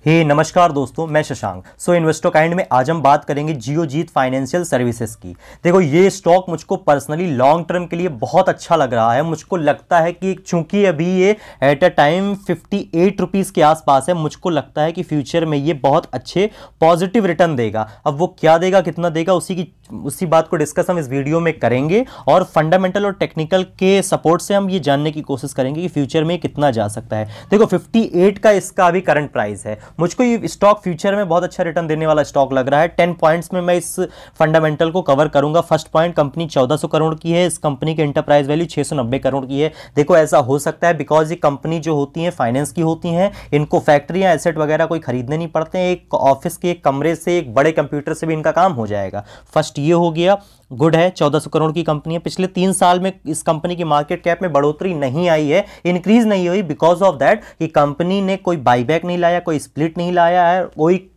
हे नमस्कार दोस्तों, मैं शशांक। इन्वेस्टो काइंड में आज हम बात करेंगे जियोजीत फाइनेंशियल सर्विसेज की। देखो, ये स्टॉक मुझको पर्सनली लॉन्ग टर्म के लिए बहुत अच्छा लग रहा है। मुझको लगता है कि चूंकि अभी ये एट अ टाइम 58 रुपीज़ के आसपास है, मुझको लगता है कि फ्यूचर में ये बहुत अच्छे पॉजिटिव रिटर्न देगा। अब वो क्या देगा, कितना देगा, उसी बात को डिस्कस हम इस वीडियो में करेंगे और फंडामेंटल और टेक्निकल के सपोर्ट से हम ये जानने की कोशिश करेंगे कि फ्यूचर में कितना जा सकता है। देखो, 58 का इसका अभी करंट प्राइस है। मुझको ये स्टॉक फ्यूचर में बहुत अच्छा रिटर्न देने वाला स्टॉक लग रहा है। 10 पॉइंट्स में मैं इस फंडामेंटल को कवर करूंगा। फर्स्ट पॉइंट, कंपनी 1400 करोड़ की है। इस कंपनी की एंटरप्राइज वैल्यू 690 करोड़ की है। देखो, ऐसा हो सकता है बिकॉज ये कंपनी जो होती है फाइनेंस की होती हैं, इनको फैक्ट्रियां एसेट वगैरह कोई खरीदने नहीं पड़ते हैं। एक ऑफिस के एक कमरे से, एक बड़े कंप्यूटर से भी इनका काम हो जाएगा। फर्स्ट ये हो गया, गुड है। 1400 करोड़ की कंपनी है। पिछले 3 साल में इस कंपनी की मार्केट कैप में बढ़ोतरी नहीं आई है, इंक्रीज नहीं हुई, बिकॉज ऑफ दैट कि कंपनी ने कोई बाईबैक नहीं लाया, कोई स्प्लिट नहीं लाया है,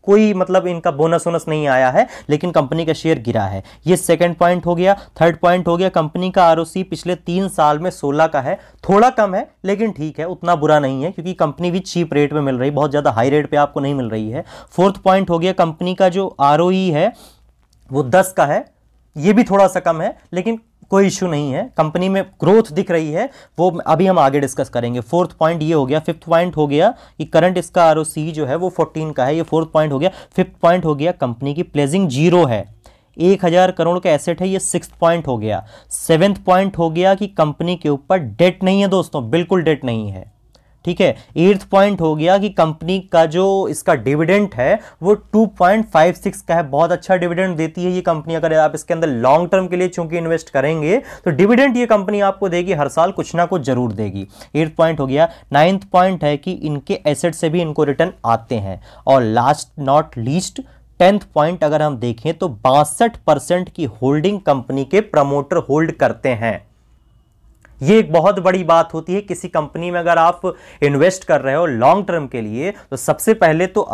कोई मतलब इनका बोनस वोनस नहीं आया है, लेकिन कंपनी का शेयर गिरा है। ये सेकंड पॉइंट हो गया। थर्ड पॉइंट हो गया, कंपनी का आरओसी पिछले 3 साल में 16 का है। थोड़ा कम है लेकिन ठीक है, उतना बुरा नहीं है, क्योंकि कंपनी भी चीप रेट में मिल रही है, बहुत ज्यादा हाई रेट पे आपको नहीं मिल रही है। फोर्थ पॉइंट हो गया, कंपनी का जो आरओई है वो 10 का है। ये भी थोड़ा सा कम है लेकिन कोई इश्यू नहीं है, कंपनी में ग्रोथ दिख रही है, वो अभी हम आगे डिस्कस करेंगे। फोर्थ पॉइंट ये हो गया। फिफ्थ पॉइंट हो गया कि करंट इसका आरओसी जो है वो 14 का है। ये फोर्थ पॉइंट हो गया। फिफ्थ पॉइंट हो गया, कंपनी की प्लेजिंग जीरो है, 1000 करोड़ का एसेट है। ये सिक्स्थ पॉइंट हो गया। सेवेंथ पॉइंट हो गया कि कंपनी के ऊपर डेट नहीं है दोस्तों, बिल्कुल डेट नहीं है, ठीक है। एट्थ पॉइंट हो गया कि कंपनी का जो इसका डिविडेंड है वो 2.56 का है। बहुत अच्छा डिविडेंड देती है ये कंपनी। अगर आप इसके अंदर लॉन्ग टर्म के लिए चूंकि इन्वेस्ट करेंगे तो डिविडेंड ये कंपनी आपको देगी, हर साल कुछ ना कुछ जरूर देगी। एट्थ पॉइंट हो गया। नाइन्थ पॉइंट है कि इनके एसेट से भी इनको रिटर्न आते हैं। और last not least 10th point अगर हम देखें तो 62% की होल्डिंग कंपनी के प्रमोटर होल्ड करते हैं। ये एक बहुत बड़ी बात होती है किसी कंपनी में। अगर आप इन्वेस्ट कर रहे हो लॉन्ग टर्म के लिए तो सबसे पहले तो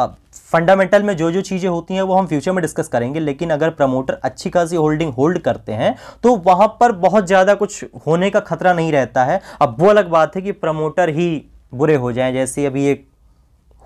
फंडामेंटल में जो जो चीजें होती हैं वो हम फ्यूचर में डिस्कस करेंगे, लेकिन अगर प्रमोटर अच्छी खासी होल्डिंग होल्ड करते हैं तो वहां पर बहुत ज्यादा कुछ होने का खतरा नहीं रहता है। अब वो अलग बात है कि प्रमोटर ही बुरे हो जाएं, जैसे अभी एक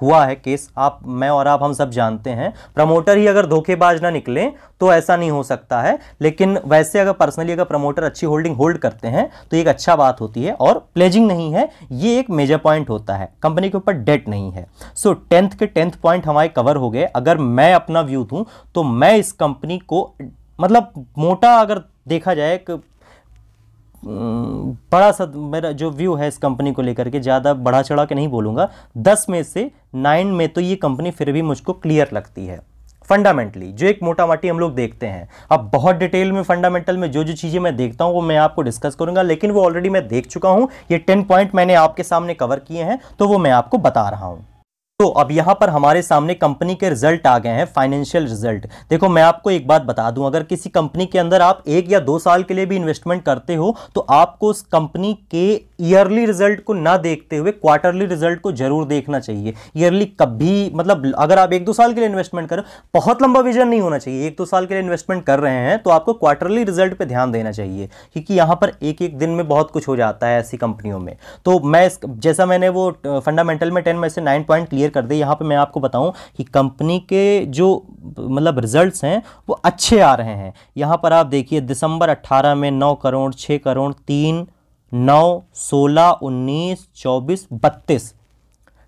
हुआ है केस, मैं और आप हम सब जानते हैं। प्रमोटर ही अगर धोखेबाज ना निकले तो ऐसा नहीं हो सकता है, लेकिन वैसे अगर पर्सनली अगर प्रमोटर अच्छी होल्डिंग होल्ड करते हैं तो एक अच्छा बात होती है। और प्लेजिंग नहीं है, ये एक मेजर पॉइंट होता है। कंपनी के ऊपर डेट नहीं है। 10th के 10th पॉइंट हमारे कवर हो गए। अगर मैं अपना व्यू दूं तो मैं इस कंपनी को मतलब मोटा अगर देखा जाए, बड़ा सा मेरा जो व्यू है इस कंपनी को लेकर के, ज़्यादा बढ़ा चढ़ा के नहीं बोलूँगा, 10 में से 9 में तो ये कंपनी फिर भी मुझको क्लियर लगती है फंडामेंटली, जो एक मोटा माटी हम लोग देखते हैं। अब बहुत डिटेल में फंडामेंटल में जो जो चीज़ें मैं देखता हूँ वो मैं आपको डिस्कस करूँगा, लेकिन वो ऑलरेडी मैं देख चुका हूँ। ये 10 पॉइंट मैंने आपके सामने कवर किए हैं तो वो मैं आपको बता रहा हूँ। तो अब यहां पर हमारे सामने कंपनी के रिजल्ट आ गए हैं, फाइनेंशियल रिजल्ट। देखो, मैं आपको एक बात बता दूं, अगर किसी कंपनी के अंदर आप 1 या 2 साल के लिए भी इन्वेस्टमेंट करते हो तो आपको उस कंपनी के ईयरली रिजल्ट को ना देखते हुए क्वार्टरली रिजल्ट को जरूर देखना चाहिए। ईयरली कभी मतलब अगर आप 1-2 साल के लिए इन्वेस्टमेंट करो, बहुत लंबा विजन नहीं होना चाहिए। 1-2 साल के लिए इन्वेस्टमेंट कर रहे हैं तो आपको क्वार्टरली रिजल्ट पर ध्यान देना चाहिए, क्योंकि यहां पर एक दिन में बहुत कुछ हो जाता है ऐसी कंपनियों में। तो मैं जैसा मैंने वो फंडामेंटल में 10 में से 9 पॉइंट क्लियर कर दे, यहां पे मैं आपको बताऊं कि कंपनी के जो मतलब रिजल्ट्स हैं वो अच्छे आ रहे हैं। यहां पर आप देखिए, दिसंबर 18 में 9 करोड़, 6 करोड़, 3, 9, 16, 19, 24, 32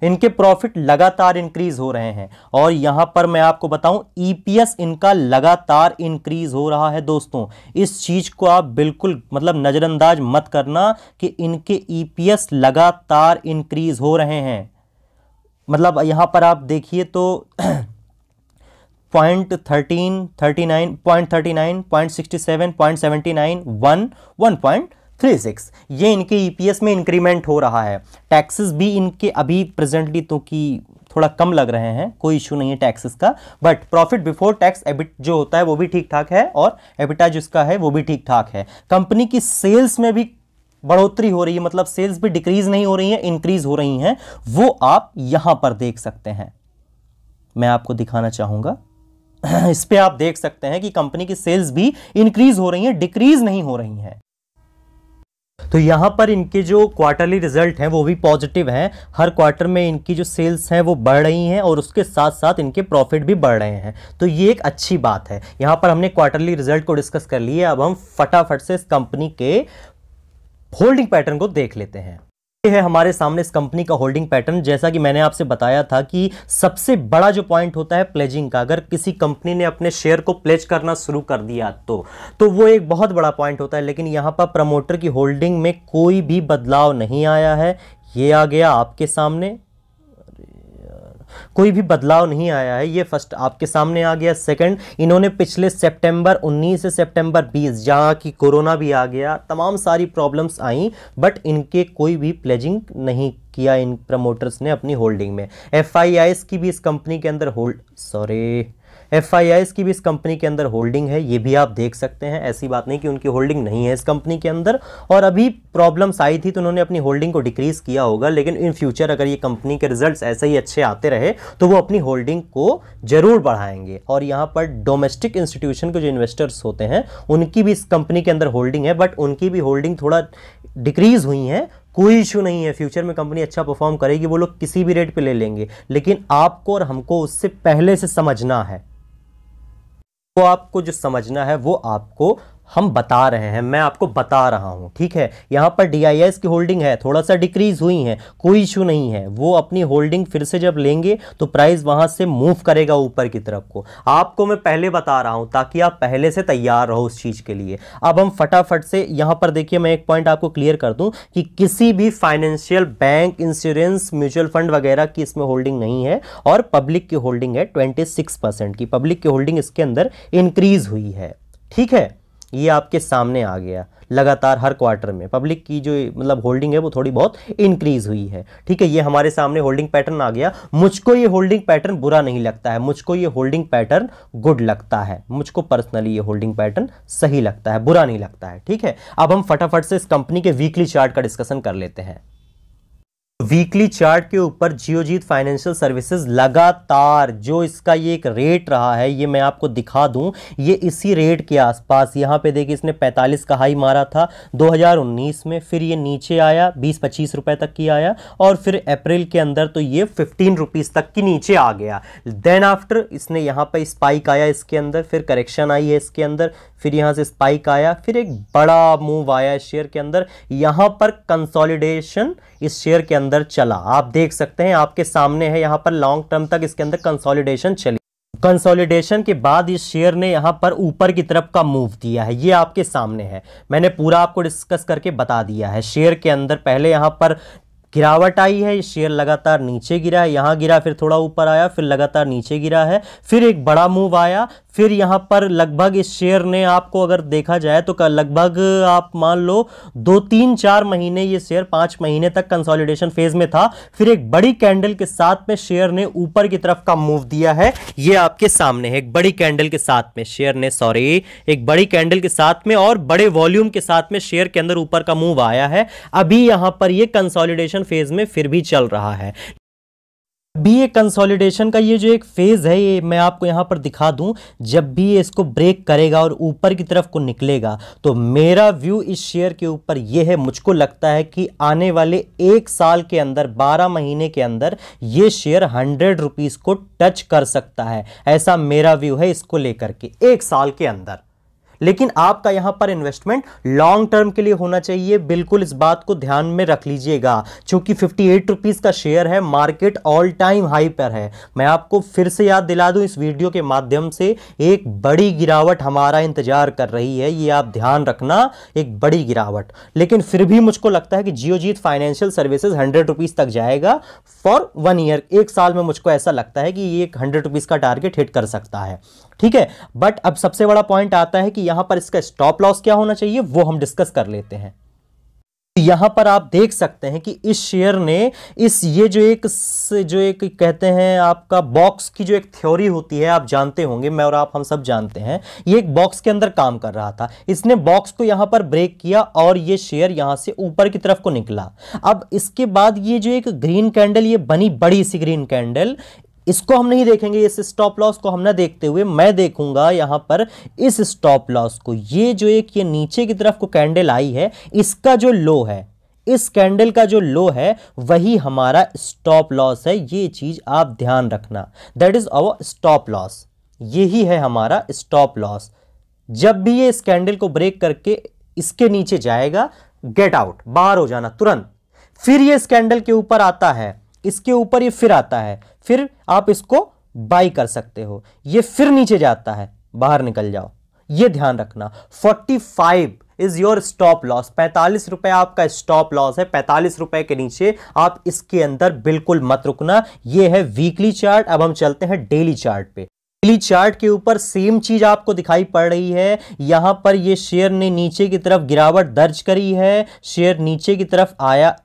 इनके प्रॉफिट लगातार इंक्रीज हो रहे हैं। और यहां पर मैं आपको बताऊं, ईपीएस इनका लगातार इंक्रीज हो रहा है दोस्तों। इस चीज को आप बिल्कुल मतलब नजरअंदाज मत करना कि इनके ईपीएस लगातार इंक्रीज हो रहे हैं। मतलब यहां पर आप देखिए तो 0.13, 39, 0.39, 0.67, 0.79, 1, 1.36 ये इनके ईपीएस में इंक्रीमेंट हो रहा है। टैक्सेस भी इनके अभी प्रेजेंटली तो कि थोड़ा कम लग रहे हैं, कोई इशू नहीं है टैक्सेस का, but profit before tax EBIT जो होता है वो भी ठीक ठाक है और एबिटा जिसका है वो भी ठीक ठाक है। कंपनी की सेल्स में भी बढ़ोतरी हो रही है, मतलब सेल्स भी डिक्रीज नहीं हो रही है, इंक्रीज हो रही हैं। वो आप यहां पर देख सकते हैं, मैं आपको दिखाना चाहूंगा। इस पे आप देख सकते हैं कि कंपनी की सेल्स भी इंक्रीज हो रही हैं, डिक्रीज नहीं हो रही हैं। तो यहाँ पर इनके जो क्वार्टरली रिजल्ट हैं वो भी पॉजिटिव हैं। हर क्वार्टर में इनकी जो सेल्स हैं वो बढ़ रही हैं और उसके साथ साथ इनके प्रॉफिट भी बढ़ रहे हैं, तो ये एक अच्छी बात है। यहाँ पर हमने क्वार्टरली रिजल्ट को डिस्कस कर लिया, अब हम फटाफट से इस कंपनी के होल्डिंग पैटर्न को देख लेते हैं। ये है हमारे सामने इस कंपनी का होल्डिंग पैटर्न। जैसा कि मैंने आपसे बताया था कि सबसे बड़ा जो पॉइंट होता है प्लेजिंग का, अगर किसी कंपनी ने अपने शेयर को प्लेज करना शुरू कर दिया तो वो एक बहुत बड़ा पॉइंट होता है। लेकिन यहां पर प्रमोटर की होल्डिंग में कोई भी बदलाव नहीं आया है। ये आ गया आपके सामने, कोई भी बदलाव नहीं आया है, ये फर्स्ट आपके सामने आ गया। सेकंड, इन्होंने पिछले सितंबर 19 से सितंबर 20 जहां की कोरोना भी आ गया, तमाम सारी प्रॉब्लम्स आई, बट इनके कोई भी प्लेजिंग नहीं किया इन प्रमोटर्स ने अपनी होल्डिंग में। एफआईआईएस की भी इस कंपनी के अंदर एफआईआईएस की भी इस कंपनी के अंदर होल्डिंग है, ये भी आप देख सकते हैं। ऐसी बात नहीं कि उनकी होल्डिंग नहीं है इस कंपनी के अंदर, और अभी प्रॉब्लम्स आई थी तो उन्होंने अपनी होल्डिंग को डिक्रीज किया होगा, लेकिन इन फ्यूचर अगर ये कंपनी के रिजल्ट्स ऐसे ही अच्छे आते रहे तो वो अपनी होल्डिंग को जरूर बढ़ाएंगे। और यहाँ पर डोमेस्टिक इंस्टीट्यूशन के जो इन्वेस्टर्स होते हैं उनकी भी इस कंपनी के अंदर होल्डिंग है, बट उनकी भी होल्डिंग थोड़ा डिक्रीज हुई है। कोई इशू नहीं है, फ्यूचर में कंपनी अच्छा परफॉर्म करेगी, वो लोग किसी भी रेट पे ले लेंगे, लेकिन आपको और हमको उससे पहले से समझना है। तो आपको जो समझना है वो आपको हम बता रहे हैं, मैं आपको बता रहा हूं, ठीक है। यहां पर डीआईएस की होल्डिंग है, थोड़ा सा डिक्रीज हुई है, कोई इशू नहीं है। वो अपनी होल्डिंग फिर से जब लेंगे तो प्राइस वहां से मूव करेगा ऊपर की तरफ को। आपको मैं पहले बता रहा हूं ताकि आप पहले से तैयार रहो उस चीज के लिए। अब हम फटाफट से यहां पर देखिए, मैं एक पॉइंट आपको क्लियर कर दूं कि किसी भी financial bank, insurance, mutual fund वगैरह की इसमें होल्डिंग नहीं है, और पब्लिक की होल्डिंग है 26% की। पब्लिक की होल्डिंग इसके अंदर इंक्रीज हुई है, ठीक है। ये आपके सामने आ गया, लगातार हर क्वार्टर में पब्लिक की जो मतलब होल्डिंग है वो थोड़ी बहुत इंक्रीज हुई है, ठीक है। ये हमारे सामने होल्डिंग पैटर्न आ गया। मुझको ये होल्डिंग पैटर्न बुरा नहीं लगता है, मुझको ये होल्डिंग पैटर्न गुड लगता है। मुझको पर्सनली ये होल्डिंग पैटर्न सही लगता है, बुरा नहीं लगता है, ठीक है। अब हम फटाफट से इस कंपनी के वीकली चार्ट का डिस्कशन कर लेते हैं। वीकली चार्ट के ऊपर जियोजीत फाइनेंशियल सर्विसेज लगातार जो इसका ये एक रेट रहा है, ये मैं आपको दिखा दूं, ये इसी रेट के आसपास, यहां पे देखिए इसने 45 का हाई मारा था 2019 में, फिर ये नीचे आया 20-25 रुपए तक की आया, और फिर अप्रैल के अंदर तो ये 15 रुपीज तक की नीचे आ गया। देन आफ्टर इसने यहां पर स्पाइक आया इसके अंदर, फिर करेक्शन आई है इसके अंदर, फिर यहां से स्पाइक आया, फिर एक बड़ा मूव आया शेयर के अंदर। यहां पर कंसोलिडेशन इस शेयर के अंदर चला, आप देख सकते हैं, आपके सामने है। यहां पर लॉन्ग टर्म तक इसके अंदर कंसोलिडेशन चली। कंसोलिडेशन के बाद इस शेयर ने यहां पर ऊपर की तरफ का मूव दिया है, ये आपके सामने है। मैंने पूरा आपको डिस्कस करके बता दिया है। शेयर के अंदर पहले यहां पर गिरावट आई है, शेयर लगातार नीचे गिरा है, यहां गिरा, फिर थोड़ा ऊपर आया, फिर लगातार नीचे गिरा है, फिर एक बड़ा मूव आया, फिर यहां पर लगभग इस शेयर ने, आपको अगर देखा जाए तो लगभग आप मान लो 2-3-4 महीने, ये शेयर 5 महीने तक कंसोलिडेशन फेज में था। फिर एक बड़ी कैंडल के साथ में शेयर ने ऊपर की तरफ का मूव दिया है, ये आपके सामने है। एक बड़ी कैंडल के साथ में शेयर ने, एक बड़ी कैंडल के साथ में और बड़े वॉल्यूम के साथ में शेयर के अंदर ऊपर का मूव आया है। अभी यहां पर ये कंसोलिडेशन फेज में फिर भी चल रहा है। भी ये कंसोलिडेशन का ये जो एक फेज है, ये मैं आपको यहां पर दिखा दूं, जब भी ये इसको ब्रेक करेगा और ऊपर की तरफ को निकलेगा, तो मेरा व्यू इस शेयर के ऊपर ये है, मुझको लगता है कि आने वाले 1 साल के अंदर, 12 महीने के अंदर ये शेयर 100 रुपीज को टच कर सकता है। ऐसा मेरा व्यू है इसको लेकर के 1 साल के अंदर। लेकिन आपका यहां पर इन्वेस्टमेंट लॉन्ग टर्म के लिए होना चाहिए, बिल्कुल इस बात को ध्यान में रख लीजिएगा। क्योंकि 58 रुपीज का शेयर है, मार्केट ऑल टाइम हाई पर है। मैं आपको फिर से याद दिला दूं इस वीडियो के माध्यम से, एक बड़ी गिरावट हमारा इंतजार कर रही है, ये आप ध्यान रखना, एक बड़ी गिरावट। लेकिन फिर भी मुझको लगता है कि जियोजीत फाइनेंशियल सर्विसेज 100 रुपीज तक जाएगा फॉर 1 ईयर। 1 साल में मुझको ऐसा लगता है कि ये 100 रुपीज का टारगेट हिट कर सकता है, ठीक है। बट अब सबसे बड़ा पॉइंट आता है कि यहां पर इसका स्टॉप लॉस क्या होना चाहिए, वो हम डिस्कस कर लेते हैं। यहां पर आप देख सकते हैं कि इस शेयर ने ये जो एक कहते हैं आपका बॉक्स की जो एक थ्योरी होती है, आप जानते होंगे, मैं और आप हम सब जानते हैं, ये एक बॉक्स के अंदर काम कर रहा था। इसने बॉक्स को यहां पर ब्रेक किया और ये शेयर यहां से ऊपर की तरफ को निकला। अब इसके बाद ये जो एक ग्रीन कैंडल ये बनी, बड़ी सी ग्रीन कैंडल, इसको हम नहीं देखेंगे, इस स्टॉप लॉस को हम ना देखते हुए मैं देखूंगा यहां पर इस स्टॉप लॉस को। ये जो एक ये नीचे की तरफ को कैंडल आई है, इसका जो लो है, इस कैंडल का जो लो है वही हमारा स्टॉप लॉस है। ये चीज आप ध्यान रखना, that is our stop loss. यही है हमारा स्टॉप लॉस। जब भी ये इस कैंडल को ब्रेक करके इसके नीचे जाएगा, गेट आउट, बाहर हो जाना तुरंत। फिर ये इस कैंडल के ऊपर आता है, इसके ऊपर ये फिर आता है, फिर आप इसको बाई कर सकते हो। ये फिर नीचे जाता है, बाहर निकल जाओ, ये ध्यान रखना। 45 इज योर स्टॉप लॉस। 45 रुपए आपका स्टॉप लॉस है। 45 रुपए के नीचे आप इसके अंदर बिल्कुल मत रुकना। ये है वीकली चार्ट। अब हम चलते हैं डेली चार्ट पे। डेली चार्ट के ऊपर सेम चीज आपको दिखाई पड़ रही है। यहां पर ये शेयर ने नीचे की तरफ गिरावट दर्ज करी है, शेयर नीचे की तरफ आया,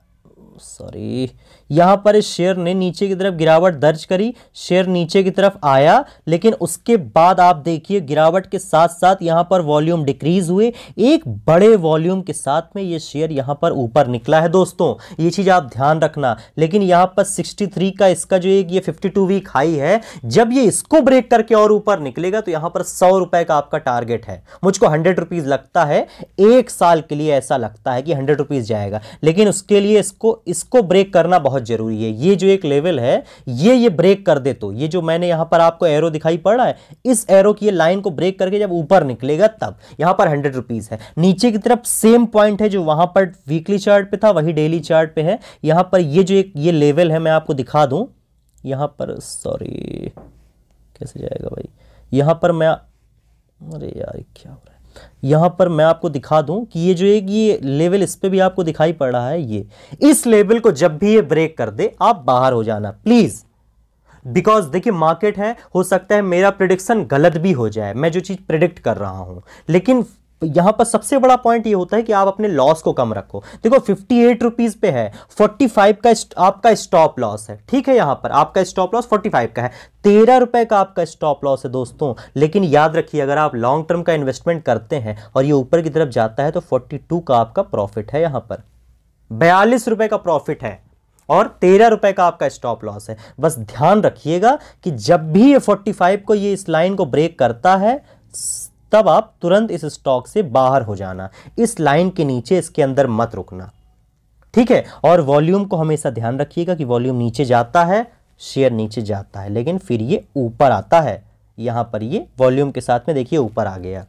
यहां पर इस शेयर ने नीचे की तरफ गिरावट दर्ज करी, शेयर नीचे की तरफ आया, लेकिन उसके बाद आप देखिए गिरावट के साथ साथ यहां पर वॉल्यूम डिक्रीज हुए। एक बड़े वॉल्यूम के साथ में ये शेयर यहां पर ऊपर निकला है दोस्तों, ये चीज आप ध्यान रखना। लेकिन यहां पर 63 का इसका जो एक ये 52 वीक हाई है, जब ये इसको ब्रेक करके और ऊपर निकलेगा तो यहां पर 100 रुपए का आपका टारगेट है। मुझको 100 रुपीज लगता है, एक साल के लिए ऐसा लगता है कि 100 रुपीज जाएगा, लेकिन उसके लिए इसको ब्रेक करना बहुत जरूरी है। ये जो एक लेवल है ये ब्रेक कर दे तो ये जो मैंने यहां पर आपको एरो दिखाई पड़ रहा है, इस एरो की ये लाइन को ब्रेक करके जब ऊपर निकलेगा तब यहां पर 100 रुपीज है। नीचे की तरफ सेम पॉइंट है जो वहां पर वीकली चार्ट पे था, वही डेली चार्ट पे है। यहां पर ये जो एक ये लेवल है मैं आपको दिखा दूं, यहां पर कैसे जाएगा भाई, यहां पर मैं, अरे यार क्या हो रहा है, यहां पर मैं आपको दिखा दूं कि ये जो एक ये लेवल इस पे भी आपको दिखाई पड़ रहा है, ये इस लेवल को जब भी ये ब्रेक कर दे आप बाहर हो जाना प्लीज। बिकॉज देखिए मार्केट है, हो सकता है मेरा प्रिडिक्शन गलत भी हो जाए, मैं जो चीज प्रिडिक्ट कर रहा हूं, लेकिन यहां पर सबसे बड़ा पॉइंट ये होता है कि आप अपने लॉस को कम रखो। देखो 58 रुपीज पे है, 45 का आपका स्टॉप लॉस है, ठीक है, यहां पर आपका स्टॉप लॉस 45 का है, 13 रुपए का आपका स्टॉप लॉस है दोस्तों। लेकिन याद रखिए अगर आप लॉन्ग टर्म का इन्वेस्टमेंट करते हैं और ये ऊपर की तरफ जाता है तो 42 का आपका प्रॉफिट है, यहां पर 42 रुपए का प्रॉफिट है और 13 रुपए का आपका स्टॉप लॉस है। बस ध्यान रखिएगा कि जब भी ये 45 को ये इस लाइन को ब्रेक करता है तब आप तुरंत इस स्टॉक से बाहर हो जाना, इस लाइन के नीचे इसके अंदर मत रुकना, ठीक है। और वॉल्यूम को हमेशा ध्यान रखिएगा कि वॉल्यूम नीचे जाता है, शेयर नीचे जाता है, लेकिन फिर ये ऊपर आता है। यहां पर ये वॉल्यूम के साथ में देखिए ऊपर आ गया।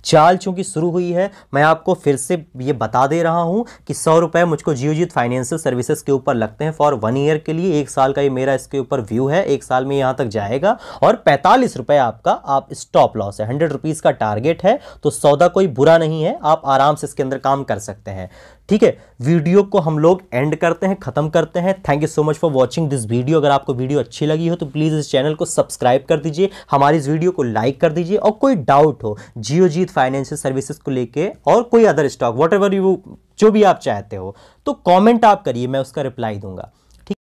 चाल चूंकि शुरू हुई है, मैं आपको फिर से ये बता दे रहा हूं कि 100 रुपए मुझको जियोजीत फाइनेंशियल सर्विसेज के ऊपर लगते हैं फॉर 1 ईयर के लिए। 1 साल का ये मेरा इसके ऊपर व्यू है, 1 साल में यहां तक जाएगा। और 45 रुपए आपका आप स्टॉप लॉस है, 100 रुपीज का टारगेट है, तो सौदा कोई बुरा नहीं है, आप आराम से इसके अंदर काम कर सकते हैं, ठीक है। वीडियो को हम लोग एंड करते हैं, खत्म करते हैं। Thank you so much for watching this video. अगर आपको वीडियो अच्छी लगी हो तो प्लीज इस चैनल को सब्सक्राइब कर दीजिए, हमारी इस वीडियो को लाइक कर दीजिए। और कोई डाउट हो जियोजीत फाइनेंशियल सर्विसेज को लेके और कोई अदर स्टॉक, व्हाटएवर यू, जो भी आप चाहते हो, तो कमेंट आप करिए, मैं उसका रिप्लाई दूंगा।